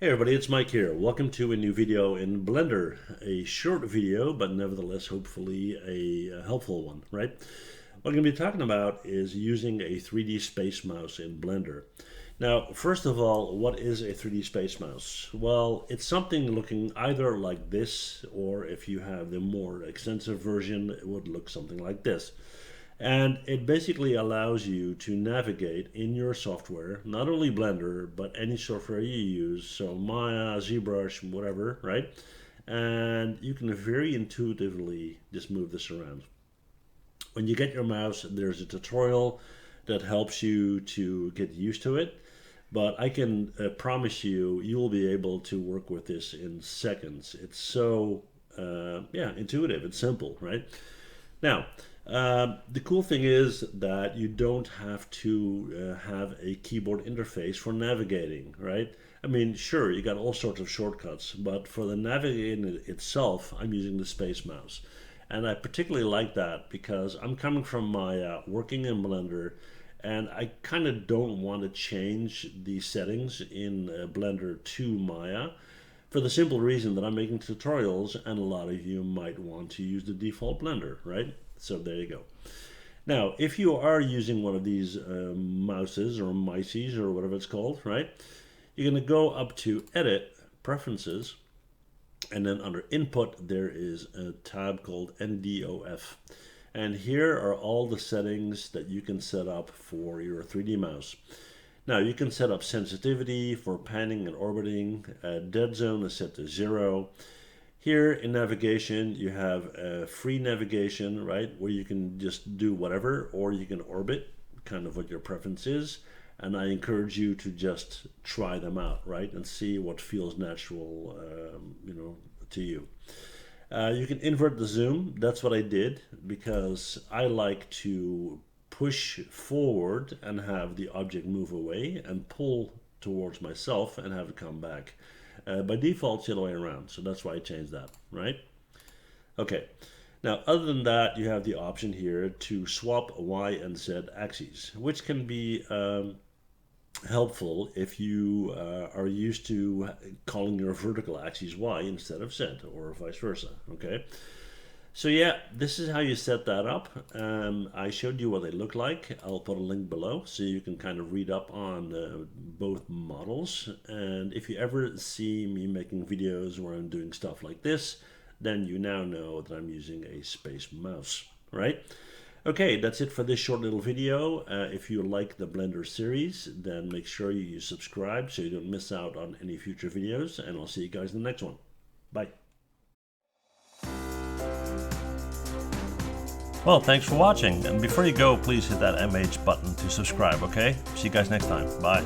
Hey everybody, it's Mike here. Welcome to a new video in Blender. A short video, but nevertheless hopefully a helpful one, right? What I'm going to be talking about is using a 3D space mouse in Blender. Now, first of all, what is a 3D space mouse? Well, it's something looking either like this, or if you have the more extensive version, it would look something like this. And it basically allows you to navigate in your software, not only Blender, but any software you use, so Maya, ZBrush, whatever, right? And you can very intuitively just move this around. When you get your mouse, there's a tutorial that helps you to get used to it, but I can promise you, you will be able to work with this in seconds. It's so, intuitive, it's simple, right? Now, the cool thing is that you don't have to have a keyboard interface for navigating, right? I mean, sure, you got all sorts of shortcuts, but for the navigating itself, I'm using the Space Mouse. And I particularly like that because I'm coming from my working in Blender, and I kind of don't want to change the settings in Blender to Maya, for the simple reason that I'm making tutorials and a lot of you might want to use the default Blender, right? So there you go. Now, if you are using one of these mouses or mices or whatever it's called, right? You're going to go up to Edit, Preferences, and then under Input there is a tab called NDOF. And here are all the settings that you can set up for your 3D mouse. Now you can set up sensitivity for panning and orbiting. Dead zone is set to 0. Here in navigation you have free navigation, right, where you can just do whatever, or you can orbit, kind of what your preference is. And I encourage you to just try them out, right, and see what feels natural, to you. You can invert the zoom. That's what I did because I like to push forward and have the object move away, and pull towards myself and have it come back. By default, it's the other way around, so that's why I changed that, right? Okay, now other than that, you have the option here to swap Y and Z axes, which can be helpful if you are used to calling your vertical axis Y instead of Z, or vice versa, okay? So yeah, this is how you set that up. I showed you what they look like. I'll put a link below so you can kind of read up on both models. And if you ever see me making videos where I'm doing stuff like this, then you now know that I'm using a space mouse, right? Okay, that's it for this short little video. If you like the Blender series, then make sure you subscribe so you don't miss out on any future videos. And I'll see you guys in the next one. Bye. Well, thanks for watching, and before you go, please hit that MH button to subscribe, okay? See you guys next time. Bye.